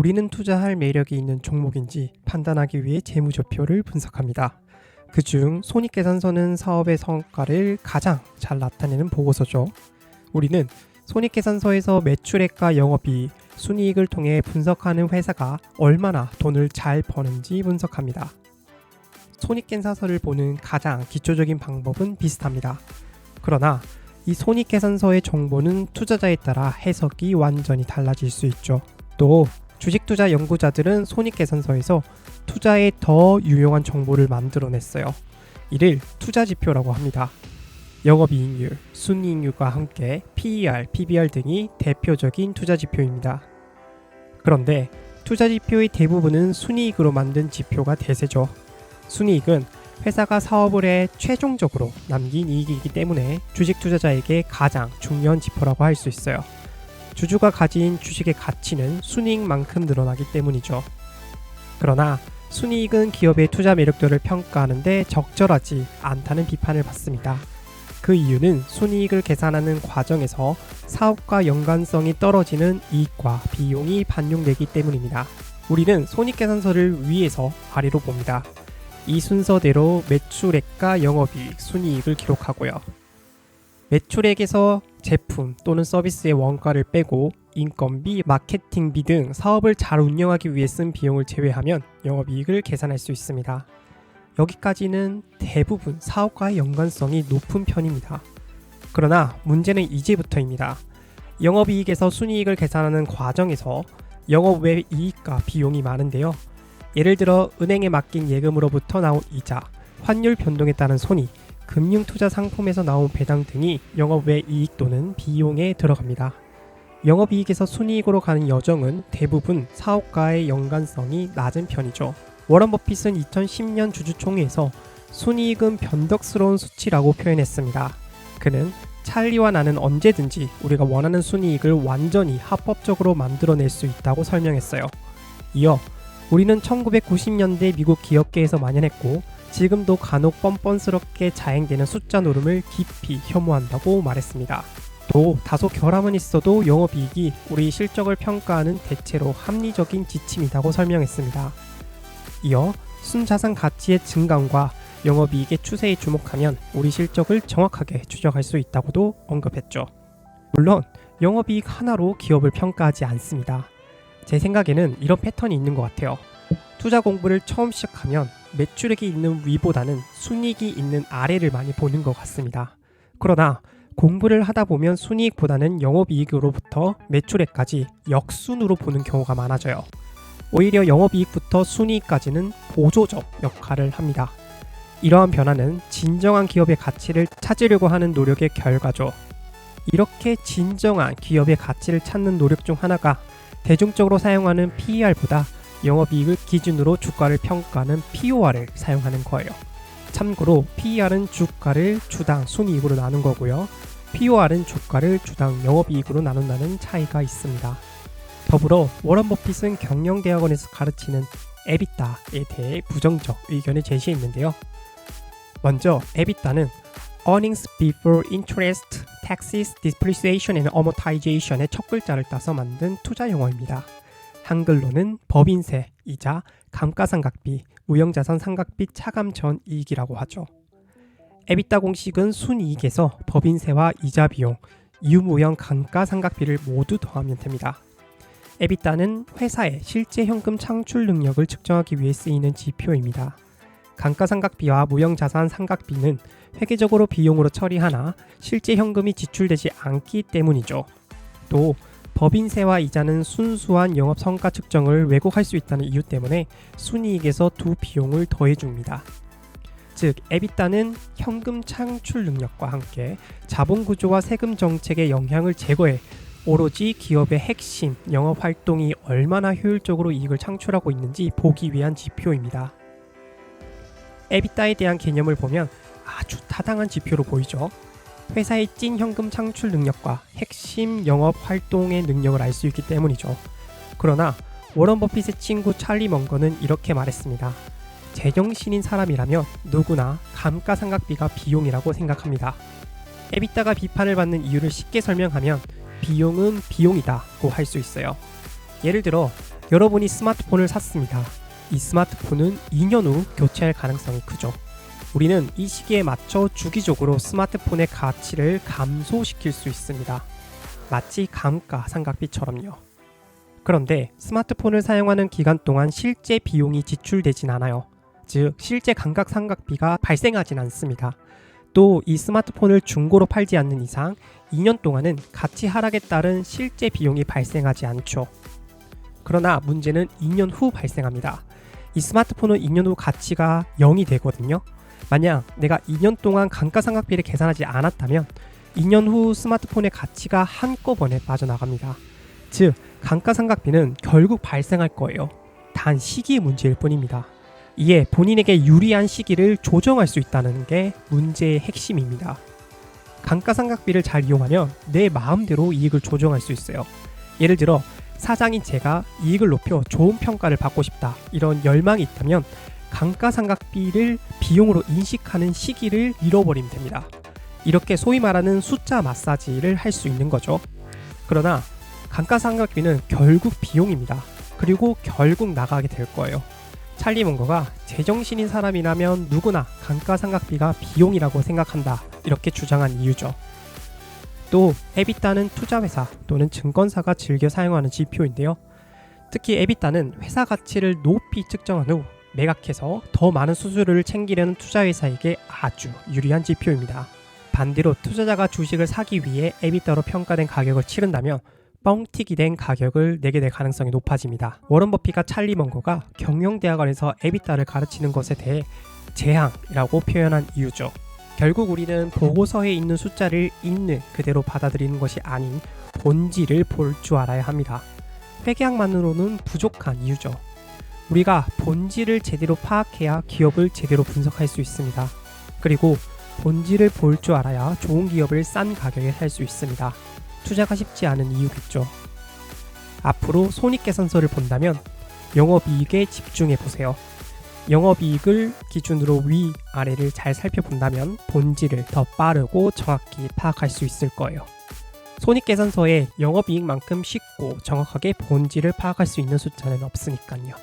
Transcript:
우리는 투자할 매력이 있는 종목인지 판단하기 위해 재무제표를 분석합니다. 그중 손익계산서는 사업의 성과를 가장 잘 나타내는 보고서죠. 우리는 손익계산서에서 매출액과 영업이익, 순이익을 통해 분석하는 회사가 얼마나 돈을 잘 버는지 분석합니다. 손익계산서를 보는 가장 기초적인 방법은 비슷합니다. 그러나 이 손익계산서의 정보는 투자자에 따라 해석이 완전히 달라질 수 있죠. 또 주식투자 연구자들은 손익계산서에서 투자에 더 유용한 정보를 만들어냈어요. 이를 투자지표라고 합니다. 영업이익률, 순이익률과 함께 PER, PBR 등이 대표적인 투자지표입니다. 그런데 투자지표의 대부분은 순이익으로 만든 지표가 대세죠. 순이익은 회사가 사업을 해 최종적으로 남긴 이익이기 때문에 주식 투자자에게 가장 중요한 지표라고 할 수 있어요. 주주가 가진 주식의 가치는 순이익만큼 늘어나기 때문이죠. 그러나 순이익은 기업의 투자 매력도를 평가하는데 적절하지 않다는 비판을 받습니다. 그 이유는 순이익을 계산하는 과정에서 사업과 연관성이 떨어지는 이익과 비용이 반영되기 때문입니다. 우리는 손익계산서를 위에서 아래로 봅니다. 이 순서대로 매출액과 영업이익, 순이익을 기록하고요. 매출액에서 제품 또는 서비스의 원가를 빼고 인건비, 마케팅비 등 사업을 잘 운영하기 위해 쓴 비용을 제외하면 영업이익을 계산할 수 있습니다. 여기까지는 대부분 사업과의 연관성이 높은 편입니다. 그러나 문제는 이제부터입니다. 영업이익에서 순이익을 계산하는 과정에서 영업 외 이익과 비용이 많은데요. 예를 들어 은행에 맡긴 예금으로부터 나온 이자, 환율 변동에 따른 손익, 금융투자 상품에서 나온 배당 등이 영업 외 이익 또는 비용에 들어갑니다. 영업이익에서 순이익으로 가는 여정은 대부분 사업과의 연관성이 낮은 편이죠. 워런 버핏은 2010년 주주총회에서 순이익은 변덕스러운 수치라고 표현했습니다. 그는 찰리와 나는 언제든지 우리가 원하는 순이익을 완전히 합법적으로 만들어낼 수 있다고 설명했어요. 이어 우리는 1990년대 미국 기업계에서 만연했고 지금도 간혹 뻔뻔스럽게 자행되는 숫자 노름을 깊이 혐오한다고 말했습니다. 또 다소 결함은 있어도 영업이익이 우리 실적을 평가하는 대체로 합리적인 지침이라고 설명했습니다. 이어 순자산 가치의 증감과 영업이익의 추세에 주목하면 우리 실적을 정확하게 추적할 수 있다고도 언급했죠. 물론 영업이익 하나로 기업을 평가하지 않습니다. 제 생각에는 이런 패턴이 있는 것 같아요. 투자 공부를 처음 시작하면 매출액이 있는 위보다는 순이익이 있는 아래를 많이 보는 것 같습니다. 그러나 공부를 하다 보면 순이익보다는 영업이익으로부터 매출액까지 역순으로 보는 경우가 많아져요. 오히려 영업이익부터 순이익까지는 보조적 역할을 합니다. 이러한 변화는 진정한 기업의 가치를 찾으려고 하는 노력의 결과죠. 이렇게 진정한 기업의 가치를 찾는 노력 중 하나가 대중적으로 사용하는 PER보다 영업이익을 기준으로 주가를 평가하는 POR을 사용하는 거예요. 참고로 PER은 주가를 주당 순이익으로 나눈 거고요. POR은 주가를 주당 영업이익으로 나눈다는 차이가 있습니다. 더불어 워런 버핏은 경영대학원에서 가르치는 에비타에 대해 부정적 의견을 제시했는데요. 먼저 에비타는 Earnings Before Interest, Taxes, Depreciation and Amortization의 첫 글자를 따서 만든 투자 용어입니다. 한글로는 법인세, 이자, 감가상각비, 무형자산 상각비 차감 전 이익이라고 하죠. 에비타 공식은 순이익에서 법인세와 이자 비용, 유무형 감가상각비를 모두 더하면 됩니다. 에비타는 회사의 실제 현금 창출 능력을 측정하기 위해 쓰이는 지표입니다. 감가상각비와 무형자산 상각비는 회계적으로 비용으로 처리하나 실제 현금이 지출되지 않기 때문이죠. 또 법인세와 이자는 순수한 영업성과 측정을 왜곡할 수 있다는 이유 때문에 순이익에서 두 비용을 더해줍니다. 즉 에비타는 현금 창출 능력과 함께 자본구조와 세금 정책의 영향을 제거해 오로지 기업의 핵심 영업활동이 얼마나 효율적으로 이익을 창출하고 있는지 보기 위한 지표입니다. 에비타에 대한 개념을 보면 아주 타당한 지표로 보이죠. 회사의 찐 현금 창출 능력과 핵심 영업활동의 능력을 알 수 있기 때문이죠. 그러나 워런 버핏의 친구 찰리 먼거는 이렇게 말했습니다. 제정신인 사람이라면 누구나 감가상각비가 비용이라고 생각합니다. 에비타가 비판을 받는 이유를 쉽게 설명하면 비용은 비용이다고 할 수 있어요. 예를 들어 여러분이 스마트폰을 샀습니다. 이 스마트폰은 2년 후 교체할 가능성이 크죠. 우리는 이 시기에 맞춰 주기적으로 스마트폰의 가치를 감소시킬 수 있습니다. 마치 감가상각비처럼요. 그런데 스마트폰을 사용하는 기간 동안 실제 비용이 지출되진 않아요. 즉 실제 감가상각비가 발생하진 않습니다. 또 이 스마트폰을 중고로 팔지 않는 이상 2년 동안은 가치 하락에 따른 실제 비용이 발생하지 않죠. 그러나 문제는 2년 후 발생합니다. 이 스마트폰은 2년 후 가치가 0이 되거든요. 만약 내가 2년 동안 감가상각비를 계산하지 않았다면 2년 후 스마트폰의 가치가 한꺼번에 빠져나갑니다. 즉 감가상각비는 결국 발생할 거예요. 단 시기의 문제일 뿐입니다. 이에 본인에게 유리한 시기를 조정할 수 있다는 게 문제의 핵심입니다. 감가상각비를 잘 이용하면 내 마음대로 이익을 조정할 수 있어요. 예를 들어 사장인 제가 이익을 높여 좋은 평가를 받고 싶다 이런 열망이 있다면 감가상각비를 비용으로 인식하는 시기를 잃어버리면 됩니다. 이렇게 소위 말하는 숫자 마사지를 할 수 있는 거죠. 그러나 감가상각비는 결국 비용입니다. 그리고 결국 나가게 될 거예요. 찰리 먼거가 제정신인 사람이라면 누구나 감가상각비가 비용이라고 생각한다 이렇게 주장한 이유죠. 또 에비타는 투자회사 또는 증권사가 즐겨 사용하는 지표인데요. 특히 에비타는 회사 가치를 높이 측정한 후 매각해서 더 많은 수수료를 챙기려는 투자회사에게 아주 유리한 지표입니다. 반대로 투자자가 주식을 사기 위해 에비타로 평가된 가격을 치른다면 뻥튀기 된 가격을 내게 될 가능성이 높아집니다. 워런 버핏과 찰리 먼거가 경영대학원에서 에비타를 가르치는 것에 대해 재앙이라고 표현한 이유죠. 결국 우리는 보고서에 있는 숫자를 있는 그대로 받아들이는 것이 아닌 본질을 볼 줄 알아야 합니다. 회계학만으로는 부족한 이유죠. 우리가 본질을 제대로 파악해야 기업을 제대로 분석할 수 있습니다. 그리고 본질을 볼 줄 알아야 좋은 기업을 싼 가격에 살 수 있습니다. 투자가 쉽지 않은 이유겠죠. 앞으로 손익계산서를 본다면 영업이익에 집중해 보세요. 영업이익을 기준으로 위아래를 잘 살펴본다면 본질을 더 빠르고 정확히 파악할 수 있을 거예요. 손익계산서에 영업이익만큼 쉽고 정확하게 본질을 파악할 수 있는 숫자는 없으니까요.